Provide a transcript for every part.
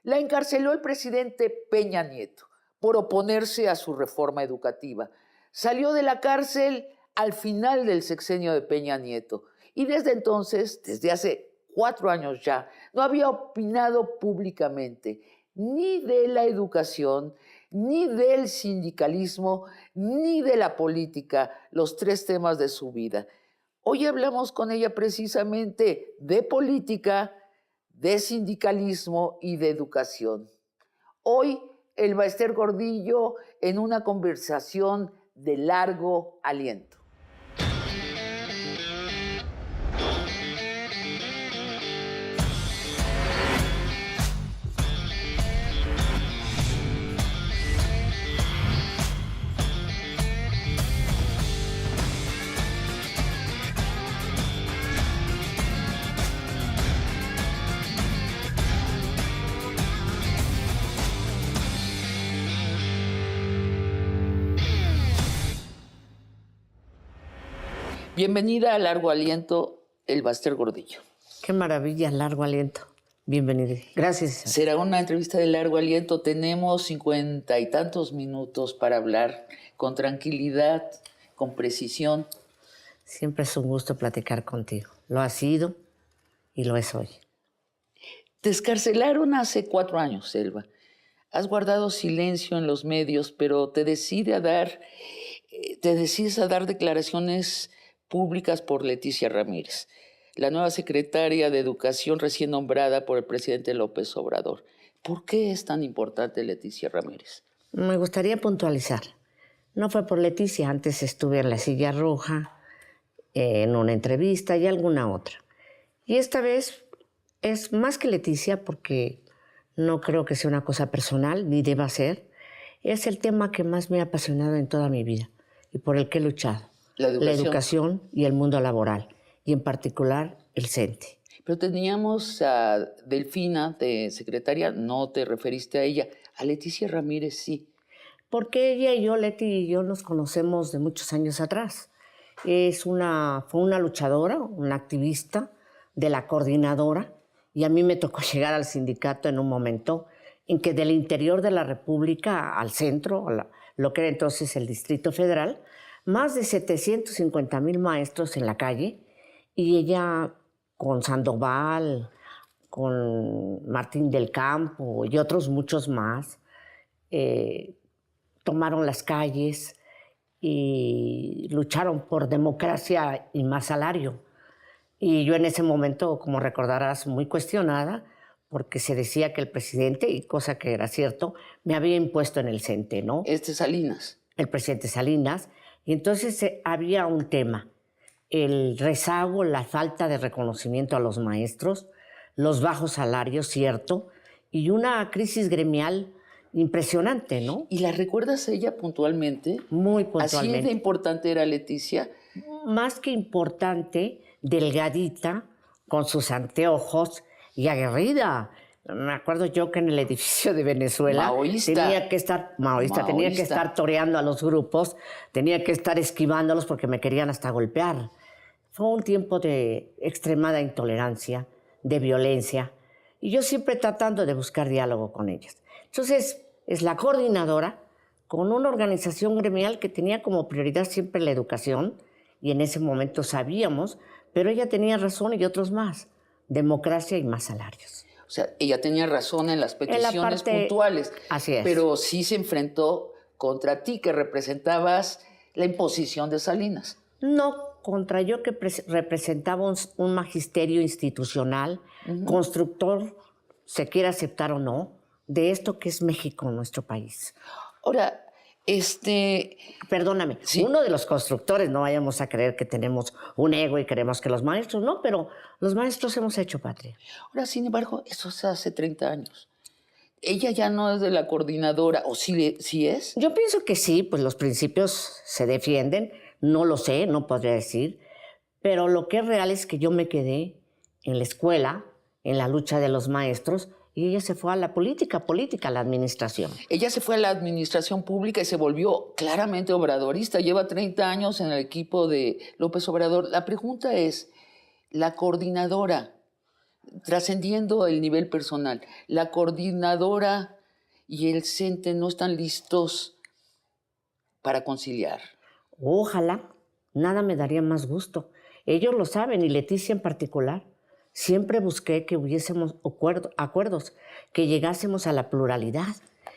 La encarceló el presidente Peña Nieto por oponerse a su reforma educativa. Salió de la cárcel al final del sexenio de Peña Nieto y desde entonces, desde hace 4 años ya, no había opinado públicamente ni de la educación, ni del sindicalismo, ni de la política, los 3 temas de su vida. Hoy hablamos con ella precisamente de política, de sindicalismo y de educación. Hoy, Elba Ester Gordillo en una conversación de largo aliento. Bienvenida a Largo Aliento, Elba Ester Gordillo. Qué maravilla, Largo Aliento. Bienvenida. Gracias. Será una entrevista de largo aliento. Tenemos 50 y tantos minutos para hablar con tranquilidad, con precisión. Siempre es un gusto platicar contigo. Lo ha sido y lo es hoy. Te excarcelaron hace 4 años, Elba. Has guardado silencio en los medios, pero te decides a dar declaraciones públicas por Leticia Ramírez, la nueva secretaria de Educación recién nombrada por el presidente López Obrador. ¿Por qué es tan importante Leticia Ramírez? Me gustaría puntualizar. No fue por Leticia, antes estuve en La Silla Roja, en una entrevista y alguna otra. Y esta vez es más que Leticia porque no creo que sea una cosa personal, ni deba ser. Es el tema que más me ha apasionado en toda mi vida y por el que he luchado. La educación y el mundo laboral, y en particular el CENTE. Pero teníamos a Delfina de secretaria, no te referiste a ella. A Leticia Ramírez sí. Porque ella y yo, Leti y yo, nos conocemos de muchos años atrás. Fue una luchadora, una activista de la coordinadora, y a mí me tocó llegar al sindicato en un momento en que del interior de la República al centro, lo que era entonces el Distrito Federal, más de 750,000 maestros en la calle, y ella con Sandoval, con Martín del Campo y otros muchos más, tomaron las calles y lucharon por democracia y más salario. Y yo en ese momento, como recordarás, muy cuestionada, porque se decía que el presidente, y cosa que era cierto, me había impuesto en el CENTE, ¿no? Salinas. El presidente Salinas. Y entonces había un tema, el rezago, la falta de reconocimiento a los maestros, los bajos salarios, cierto, y una crisis gremial impresionante, ¿no? ¿Y la recuerdas a ella puntualmente? Muy puntualmente. ¿Así de importante era Leticia? Más que importante, delgadita, con sus anteojos y aguerrida. Me acuerdo yo que en el edificio de Venezuela tenía que estar toreando a los grupos, tenía que estar esquivándolos porque me querían hasta golpear. Fue un tiempo de extremada intolerancia, de violencia, y yo siempre tratando de buscar diálogo con ellas. Entonces, es la coordinadora con una organización gremial que tenía como prioridad siempre la educación, y en ese momento sabíamos, pero ella tenía razón y otros más, democracia y más salarios. O sea, ella tenía razón en las peticiones puntuales. Así es. Pero sí se enfrentó contra ti, que representabas la imposición de Salinas. No, contra yo que representaba un magisterio institucional, constructor, se quiera aceptar o no, de esto que es México, nuestro país. Ahora, Perdóname, sí. Uno de los constructores, no vayamos a creer que tenemos un ego y queremos que los maestros, no, pero los maestros hemos hecho patria. Ahora, sin embargo, eso se hace 30 años. ¿Ella ya no es de la coordinadora o sí es? Yo pienso que sí, pues los principios se defienden, no lo sé, no podría decir, pero lo que es real es que yo me quedé en la escuela, en la lucha de los maestros, y ella se fue a la política, a la administración. Ella se fue a la administración pública y se volvió claramente obradorista. Lleva 30 años en el equipo de López Obrador. La pregunta es, ¿la coordinadora trascendiendo el nivel personal, la coordinadora y el CENTE no están listos para conciliar? Ojalá, nada me daría más gusto. Ellos lo saben, y Leticia en particular. Siempre busqué que hubiésemos acuerdos, que llegásemos a la pluralidad,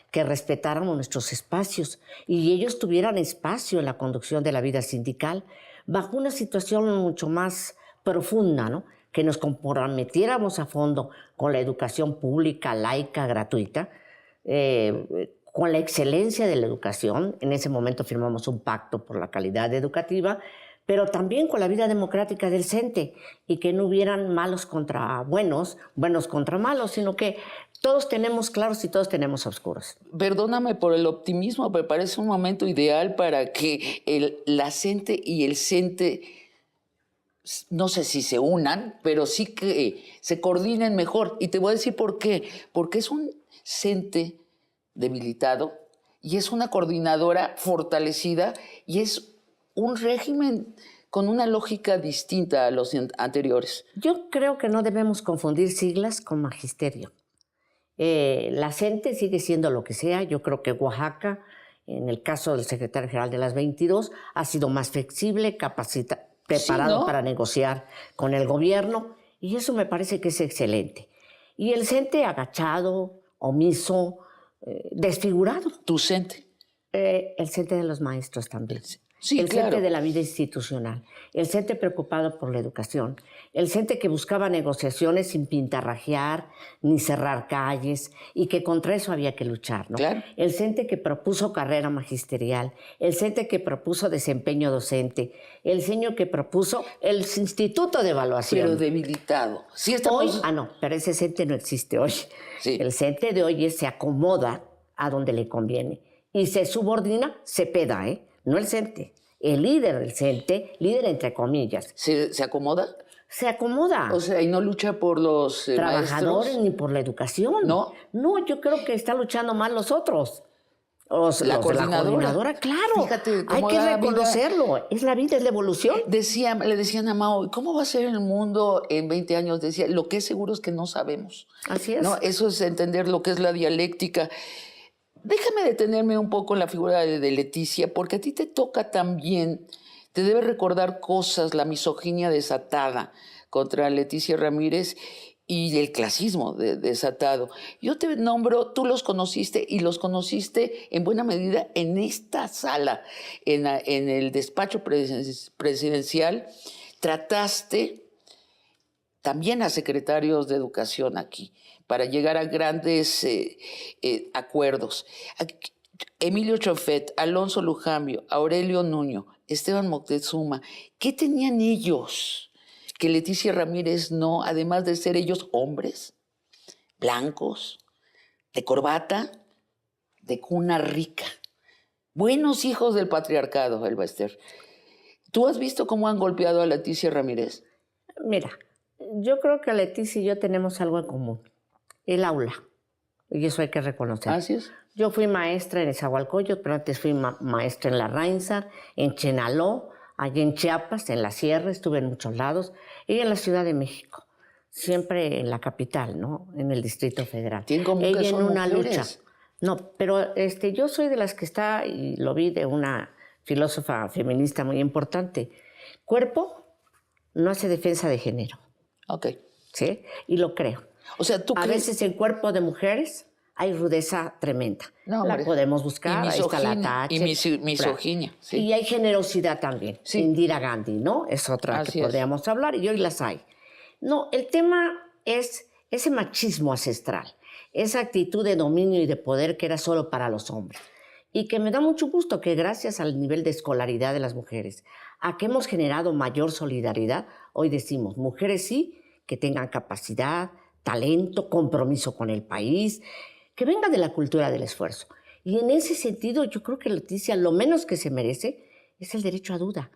que respetáramos nuestros espacios y ellos tuvieran espacio en la conducción de la vida sindical, bajo una situación mucho más profunda, ¿no? Que nos comprometiéramos a fondo con la educación pública, laica, gratuita, con la excelencia de la educación. En ese momento firmamos un pacto por la calidad educativa, pero también con la vida democrática del CENTE, y que no hubieran malos contra buenos, buenos contra malos, sino que todos tenemos claros y todos tenemos oscuros. Perdóname por el optimismo, pero parece un momento ideal para que la CENTE y el CENTE, no sé si se unan, pero sí que se coordinen mejor. Y te voy a decir por qué. Porque es un CENTE debilitado y es una coordinadora fortalecida y es un régimen con una lógica distinta a los anteriores. Yo creo que no debemos confundir siglas con magisterio. La CENTE sigue siendo lo que sea. Yo creo que Oaxaca, en el caso del secretario general de las 22, ha sido más flexible, preparado, sí, ¿no?, para negociar con el gobierno, y eso me parece que es excelente. Y el CENTE agachado, omiso, desfigurado. ¿Tu CENTE? El CENTE de los maestros también. Sí, el claro. CENTE de la vida institucional, el CENTE preocupado por la educación, el CENTE que buscaba negociaciones sin pintarrajear ni cerrar calles, y que contra eso había que luchar, ¿no? Claro. El CENTE que propuso carrera magisterial, el CENTE que propuso desempeño docente, el CENTE que propuso el Instituto de Evaluación. Pero debilitado. Sí, estamos... Hoy, no, pero ese CENTE no existe hoy. Sí. El CENTE de hoy se acomoda a donde le conviene y se subordina, se peda, no el CENTE, el líder del CENTE, líder entre comillas. ¿Se acomoda? Se acomoda. O sea, y no lucha por los trabajadores maestros, ni por la educación. ¿No? No, yo creo que está luchando más los otros. La coordinadora. Claro. Fíjate cómo hay que reconocerlo. Es la vida, es la evolución. Le decían a Mao, ¿cómo va a ser el mundo en 20 años? Decía, lo que es seguro es que no sabemos. Así es. ¿No? Eso es entender lo que es la dialéctica. Déjame detenerme un poco en la figura de Leticia, porque a ti te toca también, te debe recordar cosas, la misoginia desatada contra Leticia Ramírez y el clasismo desatado. Yo te nombro, tú los conociste, y los conociste en buena medida en esta sala, en el despacho presidencial. Trataste también a secretarios de educación aquí, para llegar a grandes acuerdos. Emilio Chofet, Alonso Lujambio, Aurelio Nuño, Esteban Moctezuma, ¿qué tenían ellos que Leticia Ramírez no, además de ser ellos hombres, blancos, de corbata, de cuna rica? Buenos hijos del patriarcado, Elba Ester. ¿Tú has visto cómo han golpeado a Leticia Ramírez? Mira, yo creo que Leticia y yo tenemos algo en común. El aula, y eso hay que reconocer. Así es. Yo fui maestra en Nezahualcóyotl, pero antes fui maestra en la Reinsar, en Chenaló, allí en Chiapas, en la Sierra, estuve en muchos lados, y en la Ciudad de México, siempre en la capital, ¿no? En el Distrito Federal. ¿Tienen común que son en una mujeres? Lucha. No, pero yo soy de las que está, y lo vi de una filósofa feminista muy importante. Cuerpo no hace defensa de género. Ok. ¿Sí? Y lo creo. O sea, ¿tú crees? A veces en cuerpo de mujeres hay rudeza tremenda. No, la podemos buscar, ahí está la tache. Y misoginia. Claro. Sí. Y hay generosidad también. Sí. Indira Gandhi, ¿no? Es otra Así que podríamos hablar, y hoy las hay. No, el tema es ese machismo ancestral, esa actitud de dominio y de poder que era solo para los hombres. Y que me da mucho gusto que gracias al nivel de escolaridad de las mujeres, a que hemos generado mayor solidaridad, hoy decimos, mujeres sí, que tengan capacidad, talento, compromiso con el país, que venga de la cultura del esfuerzo. Y en ese sentido, yo creo que Leticia lo menos que se merece es el derecho a duda,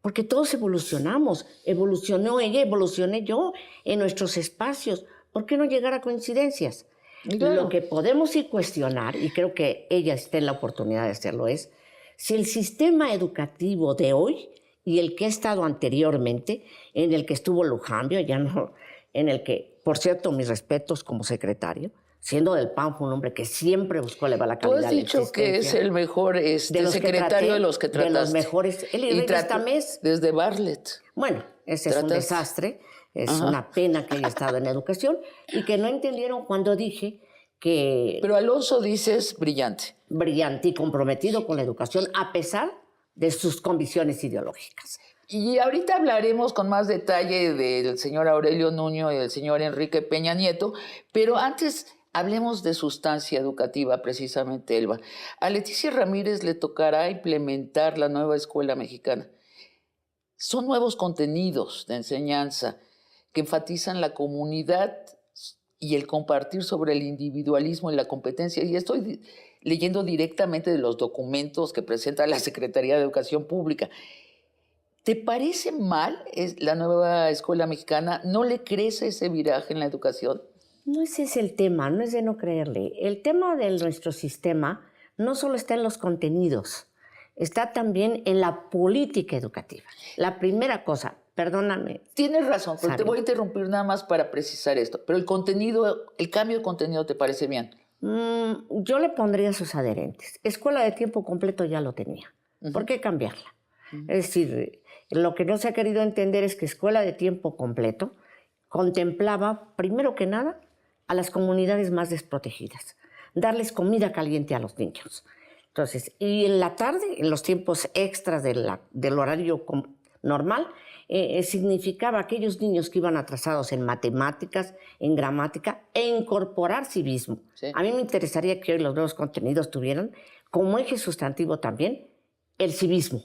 porque todos evolucionamos. Evolucionó ella, evolucioné yo en nuestros espacios. ¿Por qué no llegar a coincidencias? Claro. Lo que podemos sí cuestionar, y creo que ella está en la oportunidad de hacerlo, es si el sistema educativo de hoy y el que ha estado anteriormente, en el que estuvo Lujambio, ya no... en el que, por cierto, mis respetos como secretario, siendo del PAN, fue un hombre que siempre buscó elevar la calidad. Tú has dicho que es el mejor secretario de los que trataste. De los mejores. Él y Reyes Tamés. Desde Bartlett. Bueno, ese es un desastre. Es una pena que haya estado en educación y que no entendieron cuando dije que... Pero Alonso dices brillante. Brillante y comprometido con la educación a pesar de sus convicciones ideológicas. Y ahorita hablaremos con más detalle del señor Aurelio Nuño y del señor Enrique Peña Nieto, pero antes hablemos de sustancia educativa, precisamente, Elba. A Leticia Ramírez le tocará implementar la nueva escuela mexicana. Son nuevos contenidos de enseñanza que enfatizan la comunidad y el compartir sobre el individualismo y la competencia. Y estoy leyendo directamente de los documentos que presenta la Secretaría de Educación Pública. ¿Te parece mal la nueva escuela mexicana? ¿No le crees ese viraje en la educación? No ese es el tema, no es de no creerle. El tema de nuestro sistema no solo está en los contenidos, está también en la política educativa. La primera cosa, perdóname. Tienes razón, pero te voy a interrumpir nada más para precisar esto. Pero el contenido, el cambio de contenido, ¿te parece bien? Yo le pondría sus adherentes. Escuela de tiempo completo ya lo tenía. ¿Por qué cambiarla? Es decir, lo que no se ha querido entender es que escuela de tiempo completo contemplaba, primero que nada, a las comunidades más desprotegidas, darles comida caliente a los niños. Entonces, y en la tarde, en los tiempos extras del horario normal, significaba aquellos niños que iban atrasados en matemáticas, en gramática, e incorporar civismo. Sí. A mí me interesaría que hoy los nuevos contenidos tuvieran como eje sustantivo también el civismo.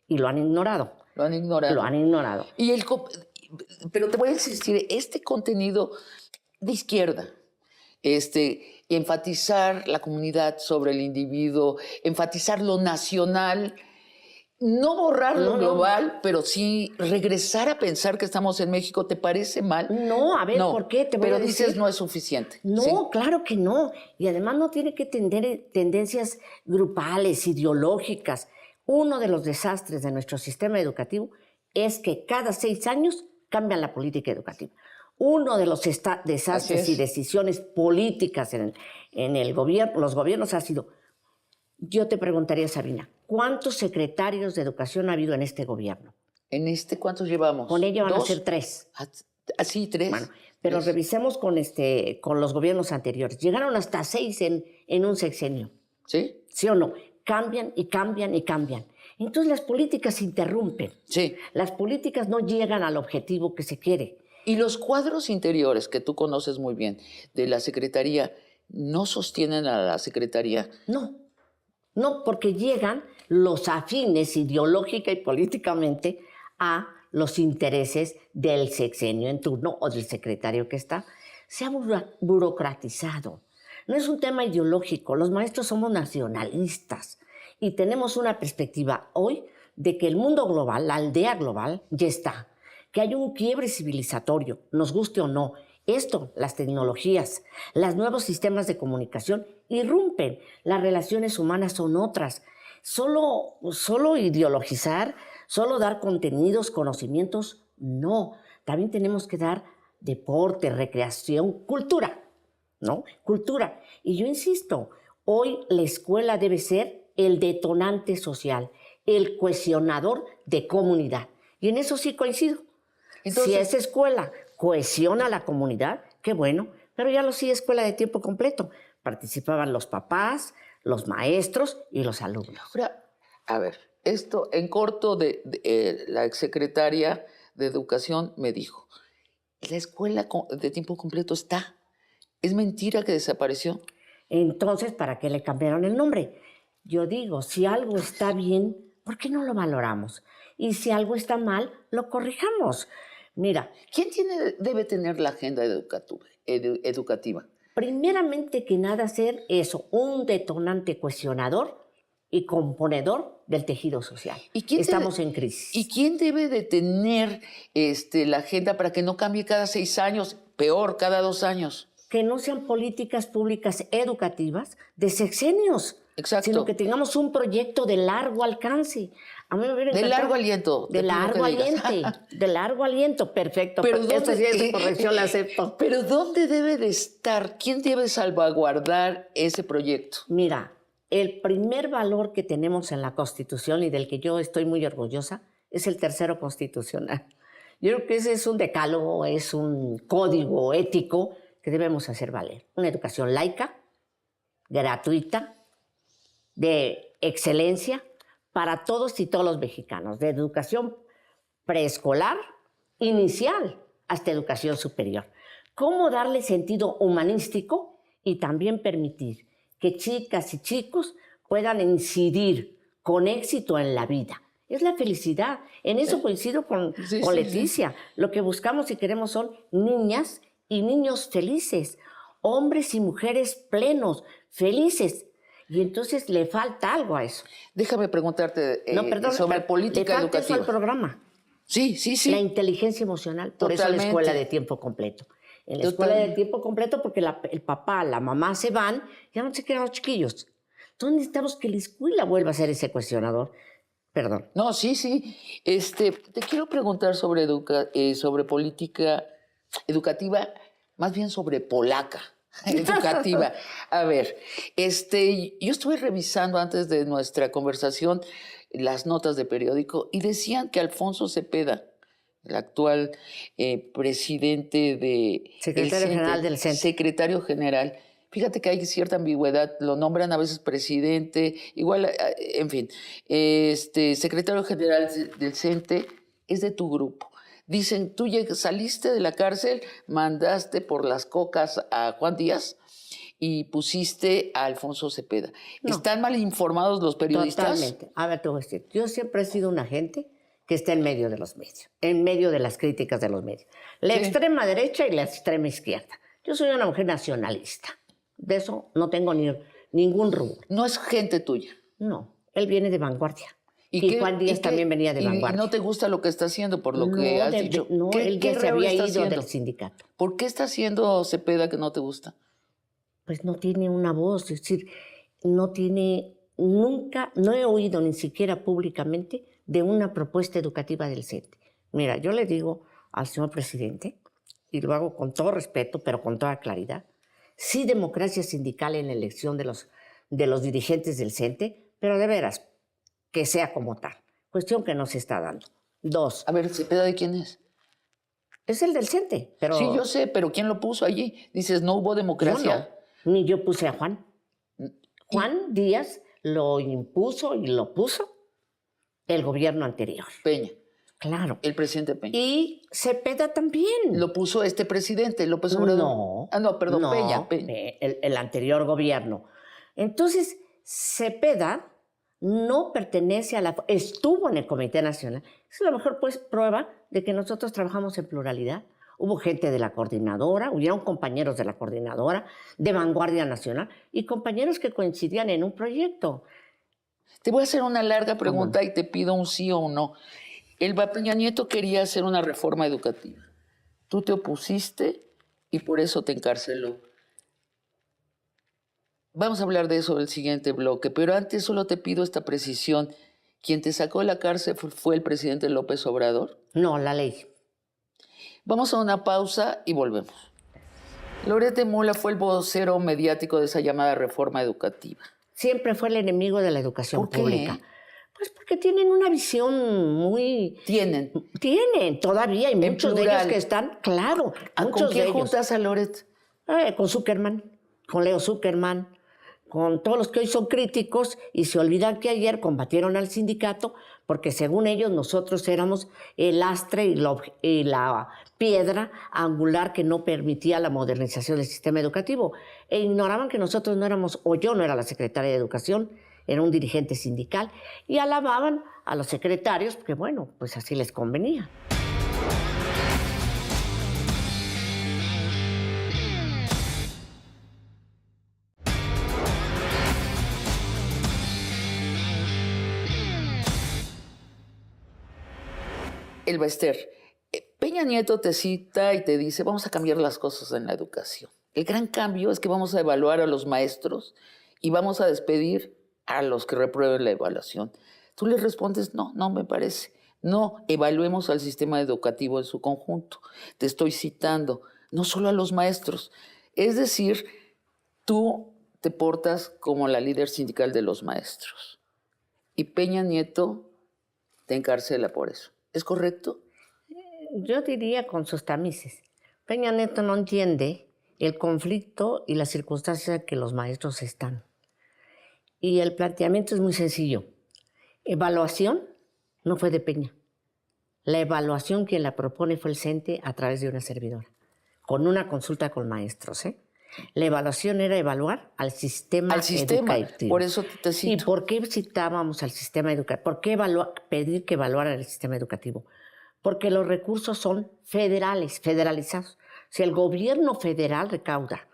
Y lo han ignorado. Lo han ignorado. Lo han ignorado. Pero te voy a insistir, este contenido de izquierda, enfatizar la comunidad sobre el individuo, enfatizar lo nacional, no borrar lo global, pero sí regresar a pensar que estamos en México, ¿te parece mal? No, a ver, no, ¿por qué? Te voy pero a decir. Dices no es suficiente. No, ¿sí? Claro que no. Y además no tiene que tener tendencias grupales, ideológicas. Uno de los desastres de nuestro sistema educativo es que cada 6 años cambian la política educativa. Uno de los desastres y decisiones políticas en los gobiernos ha sido, yo te preguntaría, Sabina, ¿cuántos secretarios de educación ha habido en este gobierno? ¿Cuántos llevamos? Con ello van a ser 3. ¿Así 3? Bueno, pero 3. Revisemos con los gobiernos anteriores. Llegaron hasta 6 en un sexenio. ¿Sí? ¿Sí o no? Cambian y cambian y cambian. Entonces las políticas se interrumpen. Sí. Las políticas no llegan al objetivo que se quiere. Y los cuadros interiores, que tú conoces muy bien, de la Secretaría, ¿no sostienen a la Secretaría? No, porque llegan los afines ideológica y políticamente a los intereses del sexenio en turno o del secretario que está. Se ha burocratizado. No es un tema ideológico, los maestros somos nacionalistas y tenemos una perspectiva hoy de que el mundo global, la aldea global, ya está, que hay un quiebre civilizatorio, nos guste o no. Esto, las tecnologías, los nuevos sistemas de comunicación irrumpen, las relaciones humanas son otras. Solo ideologizar, solo dar contenidos, conocimientos, no. También tenemos que dar deporte, recreación, cultura. ¿No? Cultura. Y yo insisto, hoy la escuela debe ser el detonante social, el cohesionador de comunidad. Y en eso sí coincido. Entonces, si esa escuela cohesiona a la comunidad, qué bueno, pero ya lo sí escuela de tiempo completo. Participaban los papás, los maestros y los alumnos. Ahora, a ver, esto en corto la exsecretaria de Educación me dijo, la escuela de tiempo completo está. ¿Es mentira que desapareció? Entonces, ¿para qué le cambiaron el nombre? Yo digo, si algo está bien, ¿por qué no lo valoramos? Y si algo está mal, lo corrijamos. Mira, ¿quién debe tener la agenda educativa? Primeramente que nada, ser eso, un detonante cuestionador y componedor del tejido social. Estamos en crisis. ¿Y quién debe de tener la agenda para que no cambie cada 6 años, peor, cada 2 años? Que no sean políticas públicas educativas de sexenios, exacto, sino que tengamos un proyecto de largo alcance. A mí me hubiera de largo aliento. De largo aliento, perfecto. Pero esa corrección la acepto. Pero ¿dónde debe de estar? ¿Quién debe salvaguardar ese proyecto? Mira, el primer valor que tenemos en la Constitución y del que yo estoy muy orgullosa es el tercero constitucional. Yo creo que ese es un decálogo, es un código ético que debemos hacer valer. Una educación laica, gratuita, de excelencia para todos y todos los mexicanos, de educación preescolar, inicial, hasta educación superior. ¿Cómo darle sentido humanístico y también permitir que chicas y chicos puedan incidir con éxito en la vida? Es la felicidad. En eso coincido con Leticia. Sí. Lo que buscamos y queremos son niñas y niños felices, hombres y mujeres plenos, felices. Y entonces le falta algo a eso. Déjame preguntarte sobre política educativa. Eso al programa. Sí. La inteligencia emocional. Por eso la escuela de tiempo completo. En la escuela de tiempo completo, porque el papá, la mamá se van, ya no se quedan los chiquillos. Entonces necesitamos que la escuela vuelva a ser ese cuestionador. Perdón. No, sí. Te quiero preguntar sobre política educativa, más bien sobre polaca educativa. A ver, yo estuve revisando antes de nuestra conversación las notas de periódico y decían que Alfonso Cepeda, el actual presidente secretario general del CENTE. Secretario general, fíjate que hay cierta ambigüedad, lo nombran a veces presidente, igual, en fin, secretario general del CENTE es de tu grupo. Dicen, tú saliste de la cárcel, mandaste por las cocas a Juan Díaz y pusiste a Alfonso Cepeda. No. ¿Están mal informados los periodistas? Totalmente. A ver, te voy a decir, yo siempre he sido una gente que está en medio de los medios, en medio de las críticas de los medios. La extrema derecha y la extrema izquierda. Yo soy una mujer nacionalista. De eso no tengo ningún rubro. ¿No es gente tuya? No, él viene de vanguardia. Y Juan Díaz también venía de vanguardia. ¿Y no te gusta lo que está haciendo por lo que has dicho? No, él ya se había ido del sindicato. ¿Por qué está haciendo Cepeda que no te gusta? Pues no tiene una voz, es decir, no he oído ni siquiera públicamente de una propuesta educativa del CENTE. Mira, yo le digo al señor presidente, y lo hago con todo respeto, pero con toda claridad, sí democracia sindical en la elección de los dirigentes del CENTE, pero de veras, que sea como tal. Cuestión que no se está dando. 2. A ver, ¿Cepeda de quién es? Es el del CENTE, pero... Sí, yo sé, pero ¿quién lo puso allí? Dices, no hubo democracia. Yo no, ni yo puse a Juan. Juan Díaz lo impuso y lo puso el gobierno anterior. Peña. Claro. El presidente Peña. Y Cepeda también. Lo puso este presidente, López Obrador. No. No, perdón, Peña. El anterior gobierno. Entonces, Cepeda no pertenece estuvo en el Comité Nacional. Es la mejor prueba de que nosotros trabajamos en pluralidad. Hubo gente de la coordinadora, hubieron compañeros de la coordinadora, de Vanguardia Nacional, y compañeros que coincidían en un proyecto. Te voy a hacer una larga pregunta y te pido un sí o un no. El Peña Nieto quería hacer una reforma educativa. Tú te opusiste y por eso te encarceló. Vamos a hablar de eso en el siguiente bloque, pero antes solo te pido esta precisión. ¿Quién te sacó de la cárcel fue el presidente López Obrador? No, la ley. Vamos a una pausa y volvemos. Loret de Mola fue el vocero mediático de esa llamada reforma educativa. Siempre fue el enemigo de la educación pública. Pues porque tienen una visión muy... Tienen, todavía hay muchos de ellos que están, claro. ¿Con quién juntas a Loret? Con Zuckerman, con Leo Zuckerman, con todos los que hoy son críticos y se olvidan que ayer combatieron al sindicato porque según ellos nosotros éramos el lastre y la piedra angular que no permitía la modernización del sistema educativo. E ignoraban que nosotros no éramos, o yo no era la secretaria de Educación, era un dirigente sindical, y alababan a los secretarios porque, bueno, pues así les convenía. Elba Ester, Peña Nieto te cita y te dice, vamos a cambiar las cosas en la educación. El gran cambio es que vamos a evaluar a los maestros y vamos a despedir a los que reprueben la evaluación. Tú le respondes, no, no me parece. No, evaluemos al sistema educativo en su conjunto. Te estoy citando, no solo a los maestros. Es decir, tú te portas como la líder sindical de los maestros. Y Peña Nieto te encarcela por eso. ¿Es correcto? Yo diría con sus tamices. Peña Nieto no entiende el conflicto y las circunstancias en que los maestros están. Y el planteamiento es muy sencillo. Evaluación no fue de Peña. La evaluación quien la propone fue el CENTE a través de una servidora, con una consulta con maestros. La evaluación era evaluar al sistema educativo. Por eso te cito. ¿Y por qué citábamos al sistema educativo? ¿Por qué pedir que evaluara el sistema educativo? Porque los recursos son federalizados. Si el gobierno federal recauda,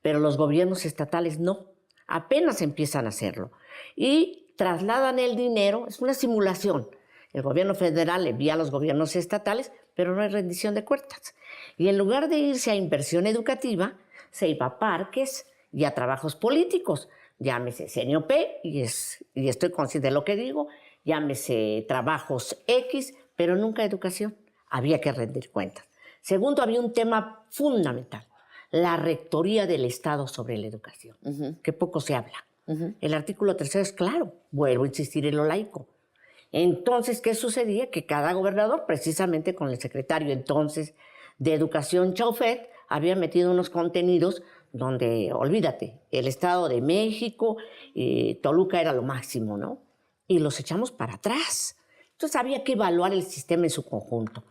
pero los gobiernos estatales no, apenas empiezan a hacerlo. Y trasladan el dinero, es una simulación. El gobierno federal envía a los gobiernos estatales, pero no hay rendición de cuentas. Y en lugar de irse a inversión educativa, se iba a parques y a trabajos políticos. Llámese CNOP, y estoy consciente de lo que digo, llámese trabajos X, pero nunca educación. Había que rendir cuentas. Segundo, había un tema fundamental, la rectoría del Estado sobre la educación, que poco se habla. El artículo 3 es claro, vuelvo a insistir en lo laico. Entonces, ¿qué sucedía? Que cada gobernador, precisamente con el secretario entonces de Educación, Chaufet, había metido unos contenidos donde, olvídate, el Estado de México, Toluca era lo máximo, ¿no? Y los echamos para atrás. Entonces había que evaluar el sistema en su conjunto,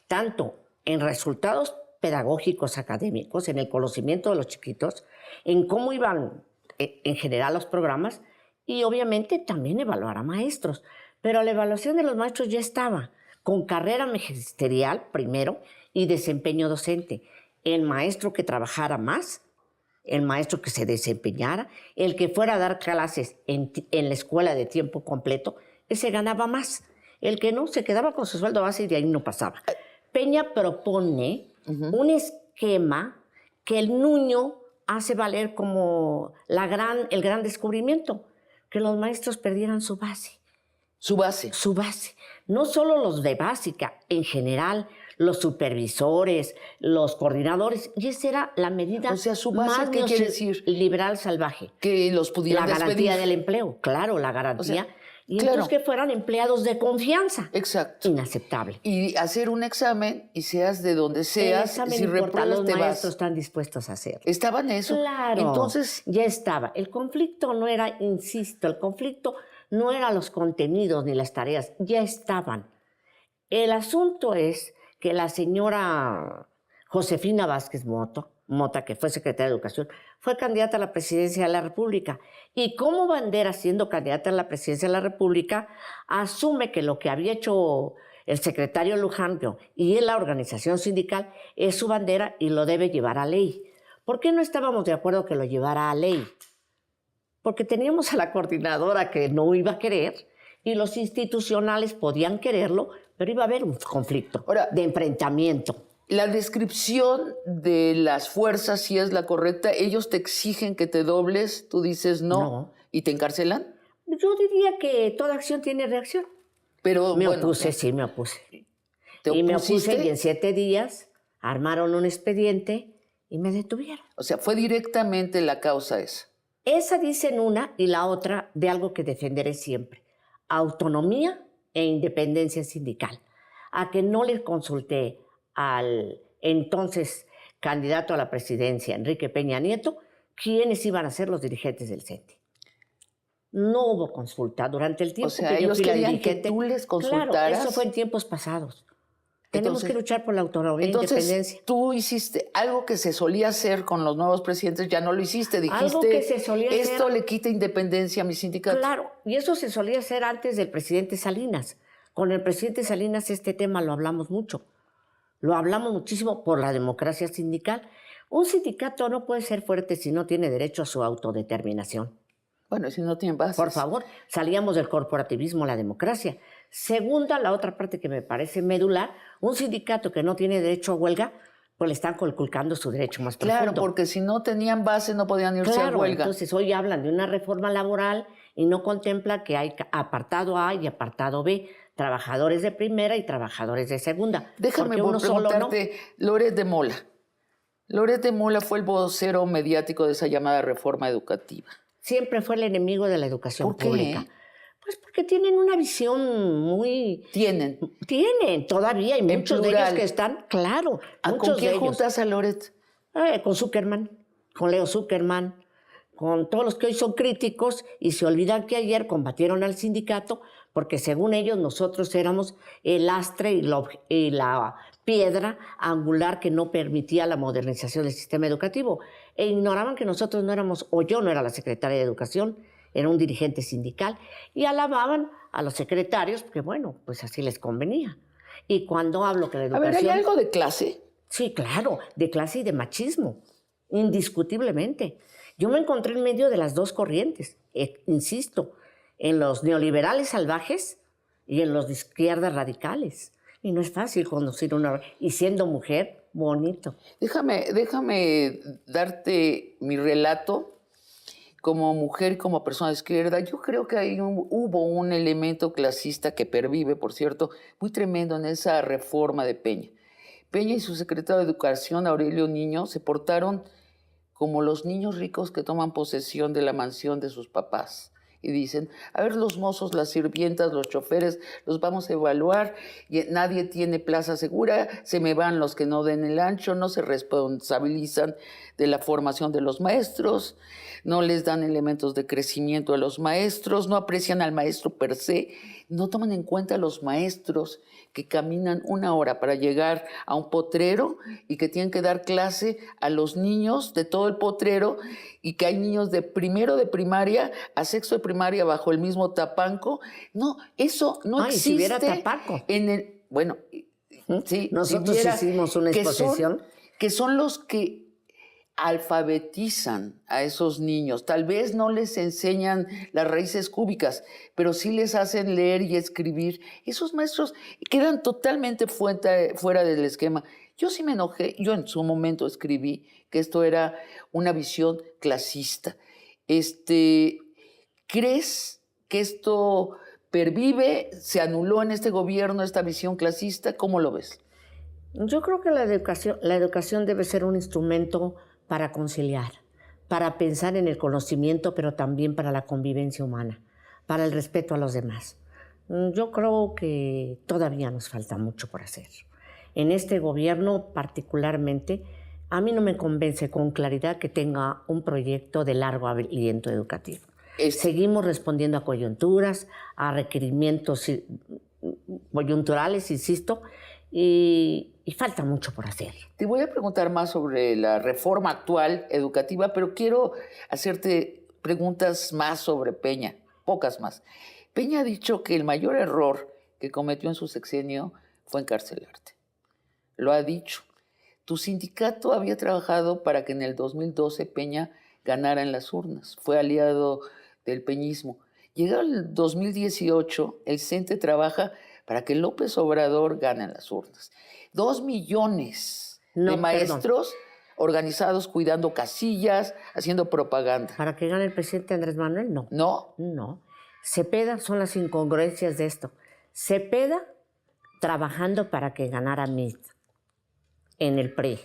tanto en resultados pedagógicos, académicos, en el conocimiento de los chiquitos, en cómo iban en general los programas y obviamente también evaluar a maestros. Pero la evaluación de los maestros ya estaba, con carrera magisterial primero y desempeño docente. El maestro que trabajara más, el maestro que se desempeñara, el que fuera a dar clases en la escuela de tiempo completo, ese ganaba más. El que no, se quedaba con su sueldo base y de ahí no pasaba. Peña propone un esquema que el Nuño hace valer como el gran descubrimiento, que los maestros perdieran su base. Su base. Su base. No solo los de básica, en general, los supervisores, los coordinadores. Y esa era la medida su base, más ¿qué quiere decir? Liberal salvaje. Que los pudieran despedir. La garantía del empleo, claro, la garantía. Y entonces que fueran empleados de confianza. Exacto. Inaceptable. Y hacer un examen y seas de donde seas, si repruebas los te vas. maestros están dispuestos a hacerlo. ¿Estaba en eso? Claro. Entonces ya estaba. El conflicto no era, insisto, el conflicto no era los contenidos ni las tareas, ya estaban. El asunto es que la señora Josefina Vázquez Mota, que fue secretaria de Educación, fue candidata a la presidencia de la República. Y como bandera, siendo candidata a la presidencia de la República, asume que lo que había hecho el secretario Lujambio y la organización sindical es su bandera y lo debe llevar a ley. ¿Por qué no estábamos de acuerdo que lo llevara a ley? Porque teníamos a la coordinadora que no iba a querer y los institucionales podían quererlo, pero iba a haber un conflicto de enfrentamiento. La descripción de las fuerzas, si es la correcta, ellos te exigen que te dobles, tú dices no. ¿Y te encarcelan? Yo diría que toda acción tiene reacción. Pero me opuse. Y me opuse y en 7 días armaron un expediente y me detuvieron. O sea, fue directamente la causa esa. Esa dicen una y la otra de algo que defenderé siempre. Autonomía e independencia sindical. A que no les consulté al entonces candidato a la presidencia, Enrique Peña Nieto, quiénes iban a ser los dirigentes del CENTE. No hubo consulta durante el tiempo que yo fui la dirigente. Que tú les consultaras. Claro, eso fue en tiempos pasados. Tenemos que luchar por la autonomía e independencia. Tú hiciste algo que se solía hacer con los nuevos presidentes, ya no lo hiciste. Dijiste, algo que se solía esto hacer, le quita independencia a mi sindicato. Claro, y eso se solía hacer antes del presidente Salinas. Con el presidente Salinas este tema lo hablamos mucho. Lo hablamos muchísimo por la democracia sindical. Un sindicato no puede ser fuerte si no tiene derecho a su autodeterminación. Bueno, si no tiene bases. Por favor, salíamos del corporativismo a la democracia. Segunda, la otra parte que me parece medular, un sindicato que no tiene derecho a huelga, pues le están conculcando su derecho más profundo. Claro, porque si no tenían base no podían irse a huelga. Entonces hoy hablan de una reforma laboral y no contempla que hay apartado A y apartado B, trabajadores de primera y trabajadores de segunda. Déjame preguntarte, Loret de Mola. Loret de Mola fue el vocero mediático de esa llamada reforma educativa. Siempre fue el enemigo de la educación pública. Pues porque tienen una visión muy... Tienen, todavía hay muchos de ellos que están, claro. ¿Con quién juntas a Loret? Con Zuckerman, con Leo Zuckerman, con todos los que hoy son críticos y se olvidan que ayer combatieron al sindicato porque según ellos nosotros éramos el lastre y la piedra angular que no permitía la modernización del sistema educativo. E ignoraban que nosotros no éramos, o yo no era la secretaria de Educación, era un dirigente sindical, y alababan a los secretarios porque, bueno, pues así les convenía. Y cuando hablo que la educación... A ver, ¿hay algo de clase? Sí, claro, de clase y de machismo, indiscutiblemente. Yo me encontré en medio de las dos corrientes, insisto, en los neoliberales salvajes y en los de izquierda radicales. Y no es fácil conducir una... Y siendo mujer, bonito. Déjame darte mi relato como mujer, como persona de izquierda. Yo creo que hubo un elemento clasista que pervive, por cierto, muy tremendo en esa reforma de Peña. Peña y su secretario de Educación, Aurelio Niño, se portaron como los niños ricos que toman posesión de la mansión de sus papás. Y dicen, a ver, los mozos, las sirvientas, los choferes, los vamos a evaluar, y nadie tiene plaza segura, se me van los que no den el ancho, no se responsabilizan de la formación de los maestros, no les dan elementos de crecimiento a los maestros, no aprecian al maestro per se, no toman en cuenta a los maestros que caminan 1 hora para llegar a un potrero y que tienen que dar clase a los niños de todo el potrero y que hay niños de primero de primaria a sexto de primaria bajo el mismo tapanco. No, eso no existe. Si hubiera tapanco. Bueno, sí, nosotros hicimos una exposición. Que son los que alfabetizan a esos niños. Tal vez no les enseñan las raíces cúbicas, pero sí les hacen leer y escribir. Esos maestros quedan totalmente fuera del esquema. Yo sí me enojé, yo en su momento escribí que esto era una visión clasista. ¿Crees que esto pervive, se anuló en este gobierno esta visión clasista? ¿Cómo lo ves? Yo creo que la educación debe ser un instrumento para conciliar, para pensar en el conocimiento, pero también para la convivencia humana, para el respeto a los demás. Yo creo que todavía nos falta mucho por hacer. En este gobierno particularmente, a mí no me convence con claridad que tenga un proyecto de largo aliento educativo. Seguimos respondiendo a coyunturas, a requerimientos coyunturales, insisto, y falta mucho por hacer. Te voy a preguntar más sobre la reforma actual educativa, pero quiero hacerte preguntas más sobre Peña, pocas más. Peña ha dicho que el mayor error que cometió en su sexenio fue encarcelarte. Lo ha dicho. Tu sindicato había trabajado para que en el 2012 Peña ganara en las urnas. Fue aliado del peñismo. Llegado el 2018, el CENTE trabaja para que López Obrador gane en las urnas. 2 millones de maestros organizados cuidando casillas, haciendo propaganda. ¿Para que gane el presidente Andrés Manuel? No. ¿No? No. Cepeda, son las incongruencias de esto. Cepeda trabajando para que ganara Mitt en el PRI.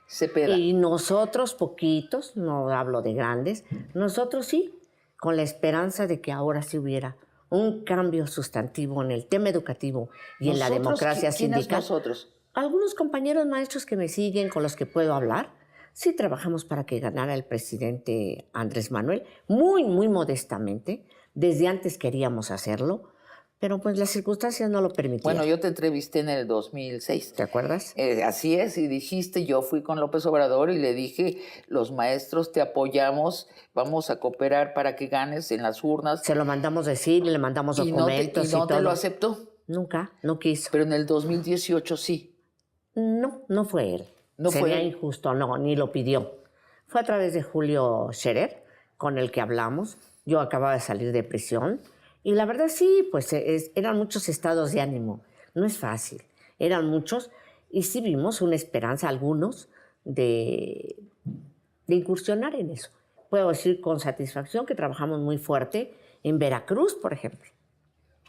Cepeda. Y nosotros, poquitos, no hablo de grandes, nosotros sí, con la esperanza de que ahora sí hubiera un cambio sustantivo en el tema educativo y en la democracia sindical. ¿Quiénes nosotros? Algunos compañeros maestros que me siguen, con los que puedo hablar, sí trabajamos para que ganara el presidente Andrés Manuel, muy, muy modestamente. Desde antes queríamos hacerlo, pero pues las circunstancias no lo permitían. Bueno, yo te entrevisté en el 2006. ¿Te acuerdas? Así es, y dijiste, yo fui con López Obrador y le dije, los maestros te apoyamos, vamos a cooperar para que ganes en las urnas. Se lo mandamos decir, le mandamos documentos y no todo. ¿Te lo aceptó? Nunca, no quiso. Pero en el 2018 sí. No, no fue él. No Sería fue injusto, no, ni lo pidió. Fue a través de Julio Scherer, con el que hablamos. Yo acababa de salir de prisión. Y la verdad sí, pues eran muchos estados de ánimo. No es fácil. Eran muchos. Y sí vimos una esperanza, algunos, de incursionar en eso. Puedo decir con satisfacción que trabajamos muy fuerte en Veracruz, por ejemplo.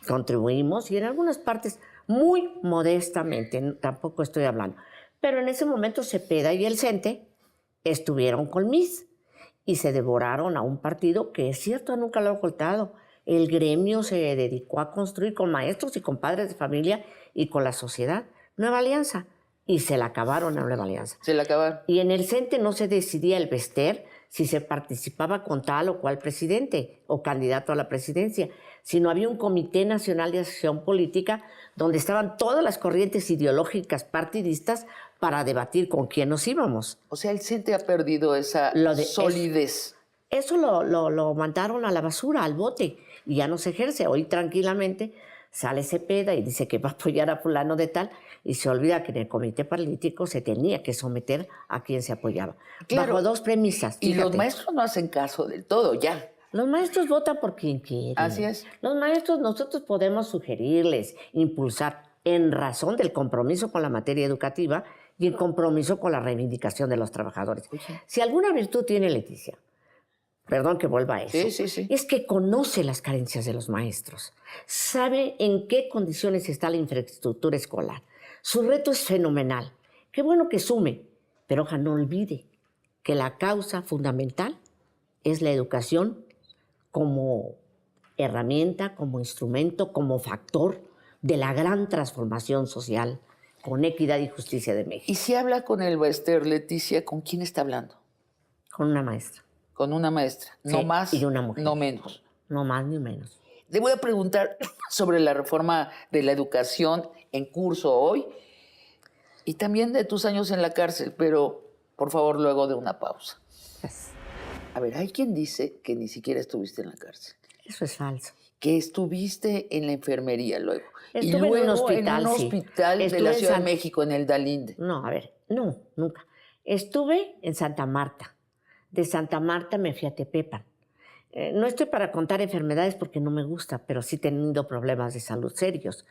Contribuimos y en algunas partes muy modestamente, tampoco estoy hablando. Pero en ese momento Cepeda y el CENTE estuvieron con MIS y se devoraron a un partido que, es cierto, nunca lo he ocultado. El gremio se dedicó a construir con maestros y con padres de familia y con la sociedad Nueva Alianza. Y se la acabaron a Nueva Alianza. Se la acabaron. Y en el CENTE no se decidía el Bester si se participaba con tal o cual presidente o candidato a la presidencia, sino había un Comité Nacional de Acción Política donde estaban todas las corrientes ideológicas partidistas para debatir con quién nos íbamos. O sea, el CENTE ha perdido esa solidez. Eso lo mandaron a la basura, al bote, y ya no se ejerce. Hoy tranquilamente sale Cepeda y dice que va a apoyar a fulano de tal, y se olvida que en el comité político se tenía que someter a quien se apoyaba. Claro, bajo dos premisas. Fíjate. Y los maestros no hacen caso del todo, ya. Los maestros votan por quien quieren. Así es. Los maestros, nosotros podemos sugerirles, impulsar, en razón del compromiso con la materia educativa y el compromiso con la reivindicación de los trabajadores. Si alguna virtud tiene Leticia, perdón que vuelva a eso, es que conoce las carencias de los maestros, sabe en qué condiciones está la infraestructura escolar. Su reto es fenomenal. Qué bueno que sume, pero ojalá no olvide que la causa fundamental es la educación como herramienta, como instrumento, como factor de la gran transformación social con equidad y justicia de México. Y si habla con el Bester, Leticia, ¿con quién está hablando? Con una maestra. Con una maestra, sí, no más, y una mujer. No menos. No más ni menos. Le voy a preguntar sobre la reforma de la educación en curso hoy y también de tus años en la cárcel, pero por favor luego de una pausa. Yes. A ver, hay quien dice que ni siquiera estuviste en la cárcel. Eso es falso. Que estuviste en la enfermería luego. Estuve y luego en un hospital, de la Ciudad de México, en el Dalinde. No, a ver, no, nunca. Estuve en Santa Marta. De Santa Marta me fui a Tepepan. No estoy para contar enfermedades porque no me gusta, pero sí he tenido problemas de salud serios.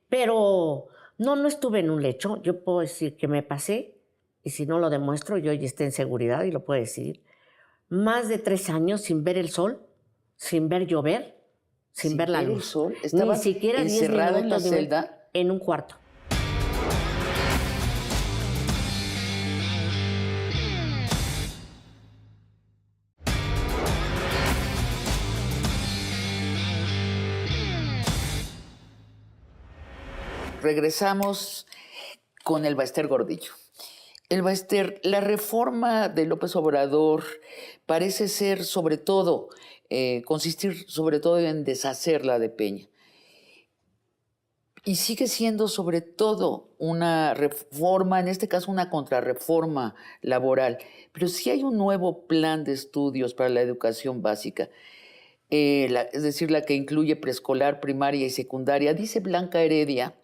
Pero no estuve en un lecho. Yo puedo decir que me pasé, y si no lo demuestro, yo ya esté en seguridad y lo puedo decir, más de 3 años sin ver el sol, sin ver llover, sin ver la luz. El sol. Ni siquiera 10 minutos en la celda. En un cuarto. Regresamos con el Bester Gordillo. El Bester, la reforma de López Obrador parece ser sobre todo, consistir sobre todo en deshacerla de Peña. Y sigue siendo sobre todo una reforma, en este caso una contrarreforma laboral. Pero sí hay un nuevo plan de estudios para la educación básica, es decir, la que incluye preescolar, primaria y secundaria. Dice Blanca Heredia,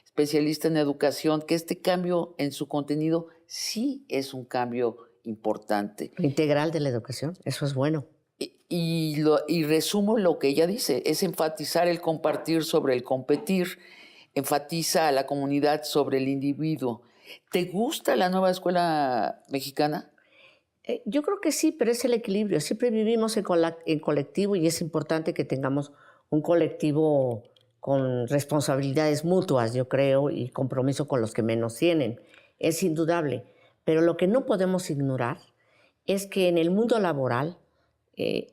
especialista en educación, que este cambio en su contenido sí es un cambio importante. Integral de la educación, eso es bueno. Y resumo lo que ella dice, es enfatizar el compartir sobre el competir, enfatiza a la comunidad sobre el individuo. ¿Te gusta la nueva escuela mexicana? Yo creo que sí, pero es el equilibrio. Siempre vivimos en colectivo y es importante que tengamos un colectivo con responsabilidades mutuas, yo creo, y compromiso con los que menos tienen. Es indudable. Pero lo que no podemos ignorar es que en el mundo laboral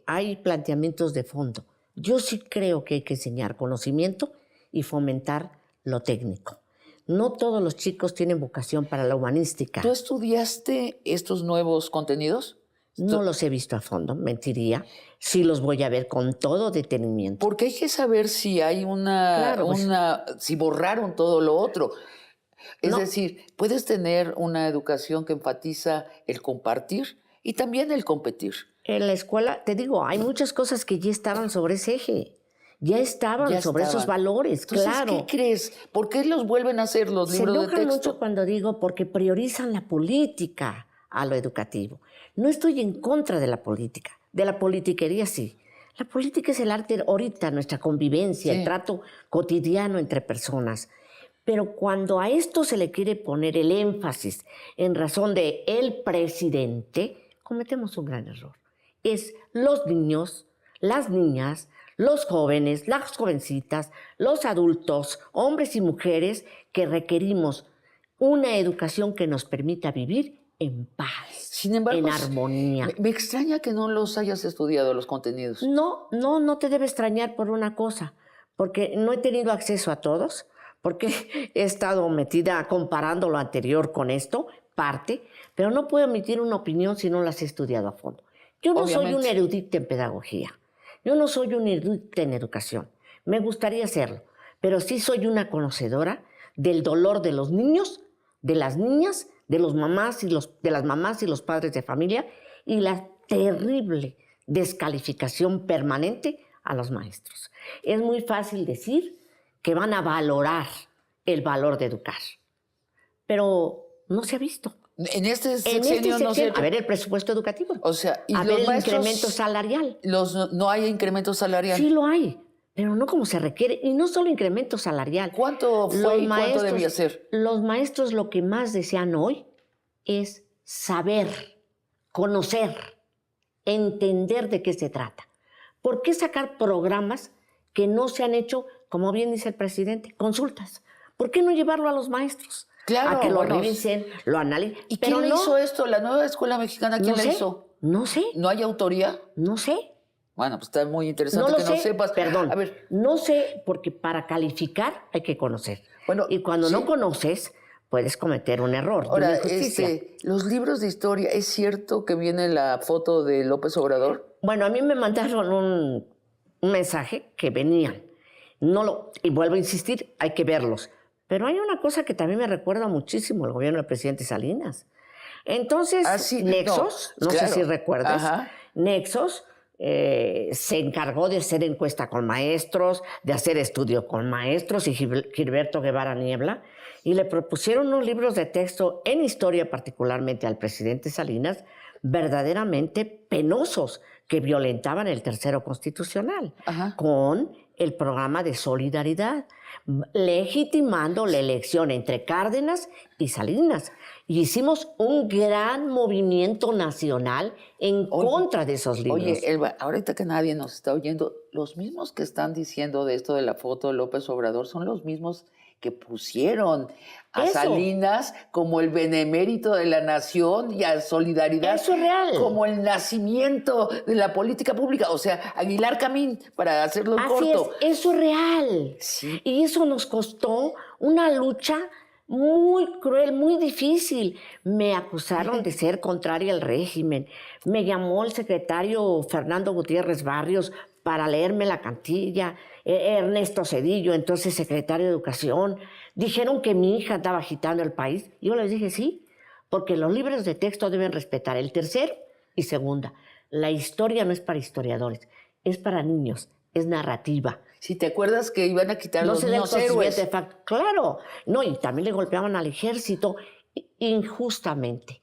hay planteamientos de fondo. Yo sí creo que hay que enseñar conocimiento y fomentar lo técnico. No todos los chicos tienen vocación para la humanística. ¿Tú estudiaste estos nuevos contenidos? No los he visto a fondo, mentiría. Sí los voy a ver con todo detenimiento. Porque hay que saber si hay si borraron todo lo otro. Es decir, puedes tener una educación que enfatiza el compartir y también el competir. En la escuela, te digo, hay muchas cosas que ya estaban sobre ese eje. Ya estaban esos valores, entonces, claro. ¿qué crees? ¿Por qué los vuelven a hacer los libros de texto? Se enojan mucho cuando digo porque priorizan la política a lo educativo. No estoy en contra de la política, de la politiquería sí. La política es el arte ahorita, nuestra convivencia, el trato cotidiano entre personas. Pero cuando a esto se le quiere poner el énfasis en razón de el presidente, cometemos un gran error. Es los niños, las niñas, los jóvenes, las jovencitas, los adultos, hombres y mujeres que requerimos una educación que nos permita vivir en paz, sin embargo, en armonía. Me extraña que no los hayas estudiado, los contenidos. No te debe extrañar por una cosa, porque no he tenido acceso a todos, porque he estado metida comparando lo anterior con esto, parte, pero no puedo emitir una opinión si no las he estudiado a fondo. Yo no soy un erudita en pedagogía, yo no soy un erudita en educación, me gustaría serlo, pero sí soy una conocedora del dolor de los niños, de las niñas, de las mamás y los padres de familia y la terrible descalificación permanente a los maestros. Es muy fácil decir que van a valorar el valor de educar, pero no se ha visto. En este sexenio no se... A ver el presupuesto educativo. O sea, y a ver el incremento salarial. No hay incremento salarial. Sí lo hay, pero no como se requiere. Y no solo incremento salarial. ¿Cuánto fue y cuánto debía ser? Los maestros lo que más desean hoy es saber, conocer, entender de qué se trata. ¿Por qué sacar programas que no se han hecho, como bien dice el presidente, consultas? ¿Por qué no llevarlo a los maestros? Claro, a que lo revisen, lo analicen. ¿Y quién le hizo esto? ¿La nueva escuela mexicana quién le hizo? No sé. ¿No hay autoría? No sé. Bueno, pues está muy interesante que no sepas. Perdón, a ver. No sé, porque para calificar hay que conocer. Bueno, y cuando no conoces, puedes cometer un error. Ahora, los libros de historia, ¿es cierto que viene la foto de López Obrador? Bueno, a mí me mandaron un mensaje que venían. Y vuelvo a insistir, hay que verlos. Pero hay una cosa que también me recuerda muchísimo al gobierno del presidente Salinas. Entonces, Nexos, no sé si recuerdas, Nexos se encargó de hacer encuesta con maestros, de hacer estudio con maestros y Gilberto Guevara Niebla, y le propusieron unos libros de texto en historia, particularmente al presidente Salinas, verdaderamente penosos, que violentaban el tercero constitucional, con el programa de solidaridad, legitimando la elección entre Cárdenas y Salinas. Y hicimos un gran movimiento nacional en contra de esos libros. Oye, Elba, ahorita que nadie nos está oyendo, los mismos que están diciendo de esto de la foto de López Obrador son los mismos que pusieron a Salinas como el benemérito de la nación y a Solidaridad eso es real, como el nacimiento de la política pública. O sea, Aguilar Camín, para hacerlo corto. Eso es real. Sí. Y eso nos costó una lucha muy cruel, muy difícil. Me acusaron de ser contraria al régimen. Me llamó el secretario Fernando Gutiérrez Barrios para leerme la cantilla, Ernesto Cedillo, entonces secretario de Educación. Dijeron que mi hija estaba agitando el país. Yo les dije sí, porque los libros de texto deben respetar el tercero y segunda. La historia no es para historiadores, es para niños, es narrativa. Si te acuerdas que iban a quitar los niños héroes. Claro, no, y también le golpeaban al ejército injustamente.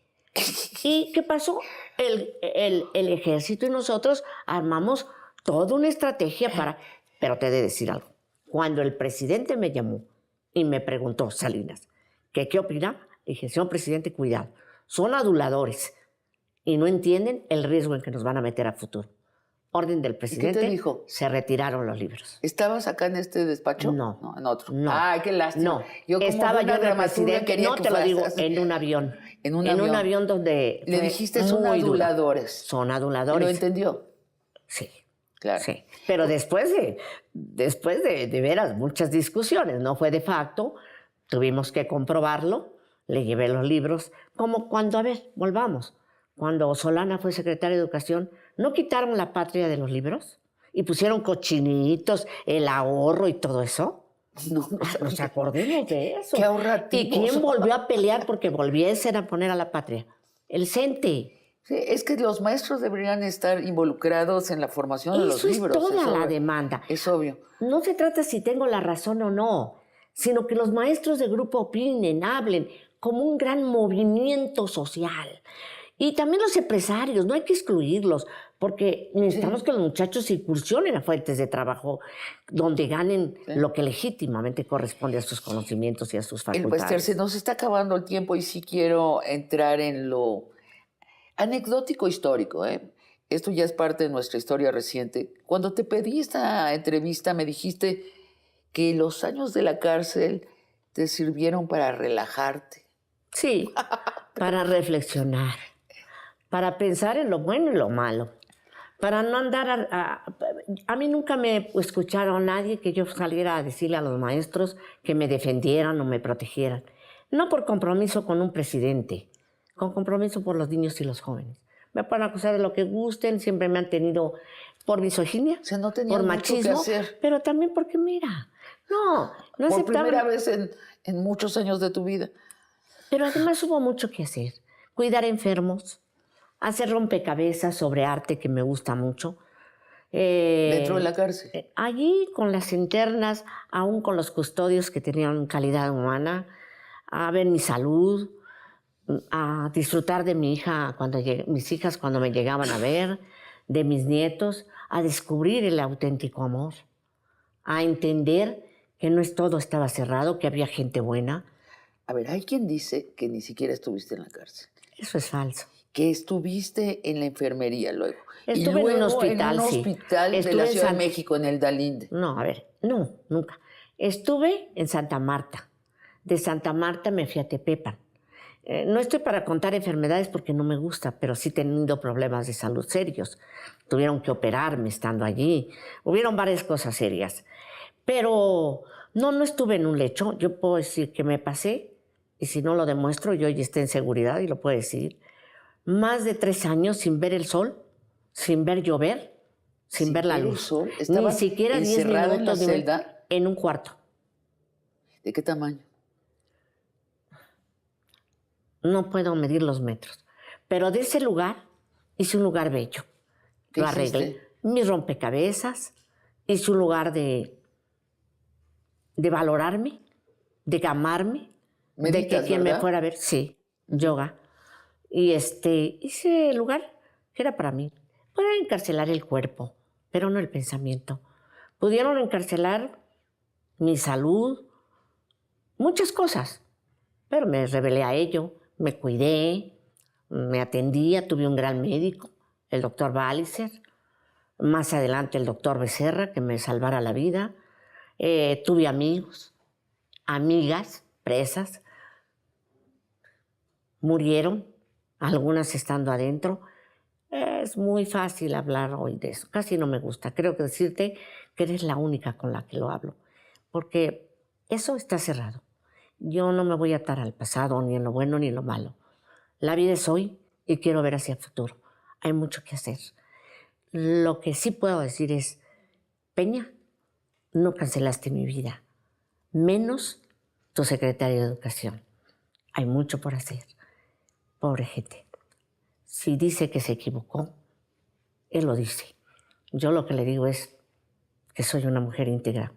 ¿Y qué pasó? El ejército y nosotros armamos toda una estrategia para... Pero te he de decir algo. Cuando el presidente me llamó y me preguntó, Salinas, ¿qué opinaba? Le dije, señor presidente, cuidado. Son aduladores y no entienden el riesgo en que nos van a meter a futuro. Orden del presidente. ¿Qué te dijo? Se retiraron los libros. ¿Estabas acá en este despacho? No. En otro. No. Ay, qué lástima. No. Estaba yo en el presidente, no te lo digo, en un avión. En un avión donde... Le dijiste, son aduladores. Son aduladores. ¿Y lo entendió? Sí. Claro. Sí. Pero después de veras muchas discusiones, no fue de facto, tuvimos que comprobarlo, le llevé los libros, como cuando, volvamos, cuando Solana fue secretaria de Educación, ¿no quitaron la patria de los libros? Y pusieron cochinitos, el ahorro y todo eso. No nos acordemos de eso. Qué ahorrativos. ¿Y quién volvió a pelear porque volviesen a poner a la patria? El CENTE. Sí, es que los maestros deberían estar involucrados en la formación de los libros. Eso es toda la demanda. Es obvio. No se trata si tengo la razón o no, sino que los maestros de grupo opinen, hablen, como un gran movimiento social. Y también los empresarios, no hay que excluirlos, porque necesitamos que los muchachos incursionen a fuentes de trabajo donde ganen lo que legítimamente corresponde a sus conocimientos y a sus facultades. Se nos está acabando el tiempo y sí quiero entrar en lo anecdótico histórico. esto ya es parte de nuestra historia reciente. Cuando te pedí esta entrevista me dijiste que los años de la cárcel te sirvieron para relajarte. Sí, para reflexionar, para pensar en lo bueno y lo malo, para no andar a mí nunca me escucharon a nadie que yo saliera a decirle a los maestros que me defendieran o me protegieran. No por compromiso con un presidente, con compromiso por los niños y los jóvenes. Me pueden acusar de lo que gusten, siempre me han tenido por misoginia, o sea, no tenía por mucho machismo, que hacer. pero también porque, mira, no por aceptaban. Primera vez en muchos años de tu vida. Pero además hubo mucho que hacer. Cuidar enfermos, hacer rompecabezas sobre arte, que me gusta mucho. ¿Dentro de la cárcel? Allí, con las internas, aún con los custodios que tenían calidad humana, a ver mi salud, a disfrutar de mi hija mis hijas cuando me llegaban a ver, de mis nietos, a descubrir el auténtico amor, a entender que no todo estaba cerrado, que había gente buena. A ver, hay quien dice que ni siquiera estuviste en la cárcel. Eso es falso. Que estuviste en la enfermería luego. Estuve en un hospital, sí. En un hospital de la Ciudad de México, en el Dalinde. No, a ver, no, nunca. Estuve en Santa Marta. De Santa Marta me fui a Tepepan. No estoy para contar enfermedades porque no me gusta, pero sí he tenido problemas de salud serios. Tuvieron que operarme estando allí. Hubieron varias cosas serias. Pero no estuve en un lecho. Yo puedo decir que me pasé, y si no lo demuestro, yo ya esté en seguridad y lo puedo decir. Más de 3 años sin ver el sol, sin ver llover, sin ver la luz. Ni siquiera 10 minutos en la celda. En un cuarto. ¿De qué tamaño? No puedo medir los metros. Pero de ese lugar hice un lugar bello. Lo arreglé. Mis rompecabezas. Hice un lugar de valorarme, de amarme, de que quien me fuera a ver. Sí, yoga. Y ese lugar que era para mí. Pudieron encarcelar el cuerpo, pero no el pensamiento. Pudieron encarcelar mi salud, muchas cosas. Pero me rebelé a ello, me cuidé, me atendía, tuve un gran médico, el doctor Ballicer. Más adelante el doctor Becerra, que me salvara la vida. Tuve amigos, amigas, presas. Murieron, algunas estando adentro. Es muy fácil hablar hoy de eso. Casi no me gusta. Creo que decirte que eres la única con la que lo hablo. Porque eso está cerrado. Yo no me voy a atar al pasado, ni en lo bueno ni en lo malo. La vida es hoy y quiero ver hacia el futuro. Hay mucho que hacer. Lo que sí puedo decir es, Peña, no cancelaste mi vida. Menos tu secretario de Educación. Hay mucho por hacer. Pobre gente. Si dice que se equivocó, él lo dice. Yo lo que le digo es que soy una mujer íntegra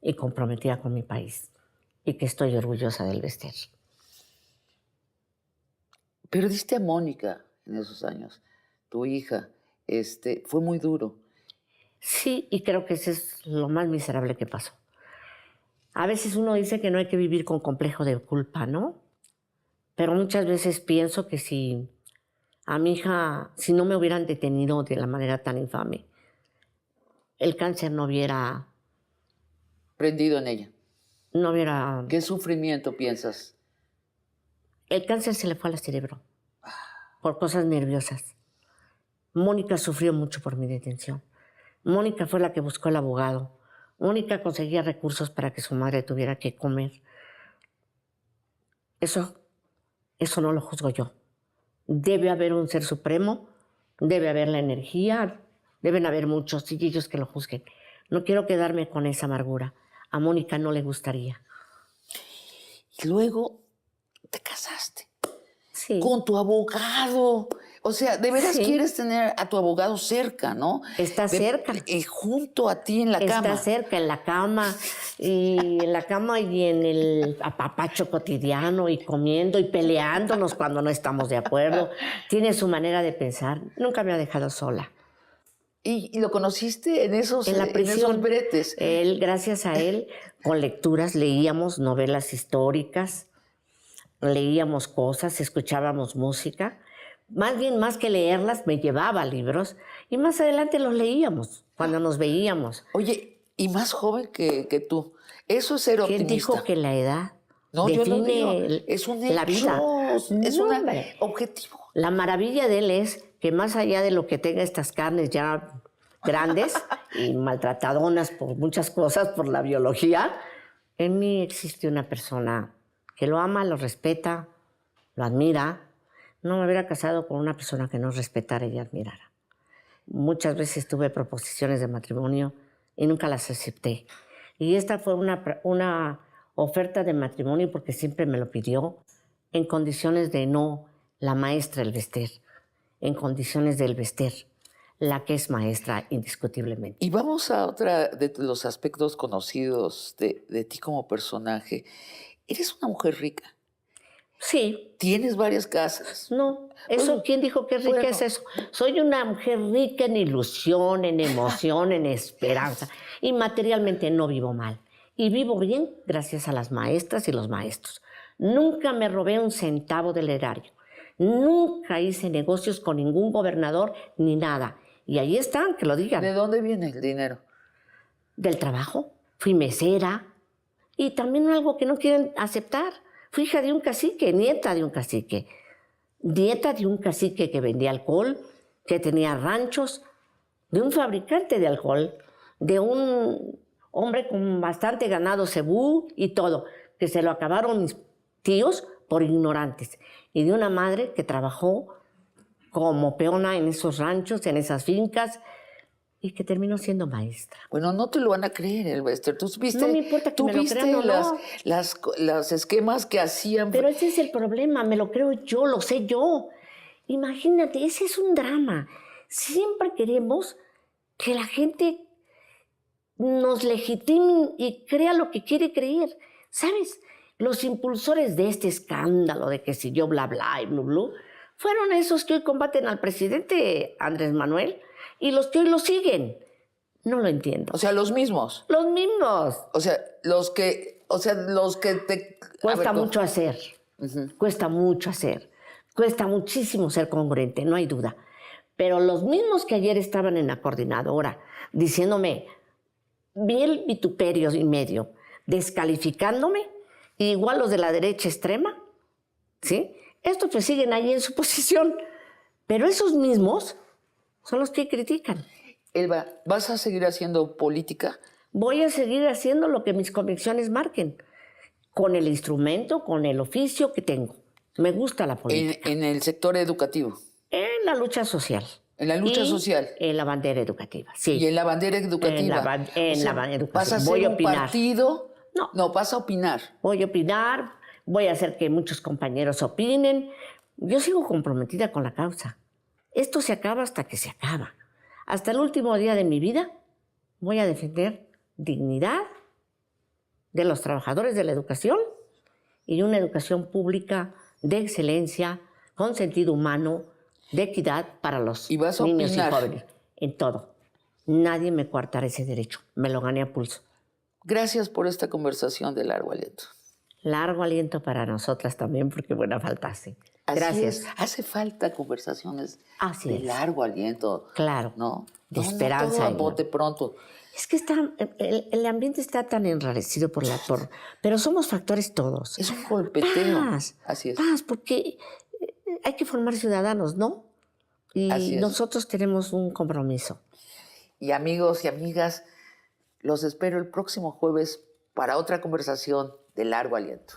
y comprometida con mi país y que estoy orgullosa del Bester. Perdiste a Mónica en esos años, tu hija. Fue muy duro. Sí, y creo que eso es lo más miserable que pasó. A veces uno dice que no hay que vivir con complejo de culpa, ¿no? Pero muchas veces pienso que si a mi hija, si no me hubieran detenido de la manera tan infame, el cáncer no hubiera... Prendido en ella. No hubiera... ¿Qué sufrimiento piensas? El cáncer se le fue al cerebro por cosas nerviosas. Mónica sufrió mucho por mi detención. Mónica fue la que buscó el abogado. Mónica conseguía recursos para que su madre tuviera que comer. Eso no lo juzgo yo. Debe haber un ser supremo, debe haber la energía, deben haber muchos chiquillos que lo juzguen. No quiero quedarme con esa amargura. A Mónica no le gustaría. Y luego te casaste. Sí. Con tu abogado. O sea, de veras quieres tener a tu abogado cerca, ¿no? Está cerca. Junto a ti en la cama. Está cerca, en la cama. Y en la cama y en el apapacho cotidiano y comiendo y peleándonos cuando no estamos de acuerdo. Tiene su manera de pensar. Nunca me ha dejado sola. ¿Y lo conociste en la prisión, en esos bretes? Gracias a él, con lecturas, leíamos novelas históricas, leíamos cosas, escuchábamos música, Más bien, más que leerlas, me llevaba libros y más adelante los leíamos cuando nos veíamos. Oye, y más joven que tú. Eso es ser optimista. ¿Quién dijo que la edad no, define yo no digo, es un hecho, la vida? Es un objetivo. La maravilla de él es que más allá de lo que tenga estas carnes ya grandes y maltratadonas por muchas cosas, por la biología, en mí existe una persona que lo ama, lo respeta, lo admira. No me hubiera casado con una persona que no respetara y admirara. Muchas veces tuve proposiciones de matrimonio y nunca las acepté. Y esta fue una oferta de matrimonio porque siempre me lo pidió en condiciones de no la maestra del vestir, en condiciones del vestir, la que es maestra indiscutiblemente. Y vamos a otra de los aspectos conocidos de ti como personaje. Eres una mujer rica. Sí. ¿Tienes varias casas? No, eso, bueno, ¿quién dijo que rica es eso? Soy una mujer rica en ilusión, en emoción, en esperanza. Y materialmente no vivo mal. Y vivo bien gracias a las maestras y los maestros. Nunca me robé un centavo del erario. Nunca hice negocios con ningún gobernador ni nada. Y ahí están, que lo digan. ¿De dónde viene el dinero? Del trabajo. Fui mesera. Y también algo que no quieren aceptar. Fui hija de un cacique, nieta de un cacique. Nieta de un cacique que vendía alcohol, que tenía ranchos, de un fabricante de alcohol, de un hombre con bastante ganado cebú y todo, que se lo acabaron mis tíos por ignorantes. Y de una madre que trabajó como peona en esos ranchos, en esas fincas, y que terminó siendo maestra. Bueno, no te lo van a creer, Elbester. Tú viste, no me importa que me lo crean o no. Los esquemas que hacían. Pero ese es el problema, me lo creo yo, lo sé yo. Imagínate, ese es un drama. Siempre queremos que la gente nos legitime y crea lo que quiere creer. ¿Sabes? Los impulsores de este escándalo de que si yo bla bla y blu blu, fueron esos que hoy combaten al presidente Andrés Manuel y los que hoy lo siguen. No lo entiendo. O sea, los mismos. Los mismos. O sea, los que te... Cuesta mucho hacer. Cuesta mucho hacer. Cuesta muchísimo ser congruente, no hay duda. Pero los mismos que ayer estaban en la coordinadora diciéndome mil vituperios y medio, descalificándome, igual los de la derecha extrema, ¿sí? Estos pues siguen ahí en su posición. Pero esos mismos son los que critican. Elba, ¿vas a seguir haciendo política? Voy a seguir haciendo lo que mis convicciones marquen, con el instrumento, con el oficio que tengo. Me gusta la política. En el sector educativo. En la lucha social. En la lucha social. En la bandera educativa, sí. ¿Y en la bandera educativa? En la bandera educativa. ¿Vas a hacer un partido? No, vas a opinar. Voy a opinar, voy a hacer que muchos compañeros opinen. Yo sigo comprometida con la causa. Esto se acaba hasta que se acaba. Hasta el último día de mi vida voy a defender dignidad de los trabajadores de la educación y una educación pública de excelencia, con sentido humano, de equidad para los niños y jóvenes. En todo. Nadie me coartará ese derecho. Me lo gané a pulso. Gracias por esta conversación de largo aliento. Largo aliento para nosotras también, porque buena faltase. Gracias. Hace falta conversaciones de largo aliento. Claro. ¿No? De esperanza. Todo a bote pronto. Es que el ambiente está tan enrarecido pero somos factores todos. Es un golpeteo. Así es. Paz, porque hay que formar ciudadanos, ¿no? Y nosotros tenemos un compromiso. Y amigos y amigas, los espero el próximo jueves para otra conversación de largo aliento.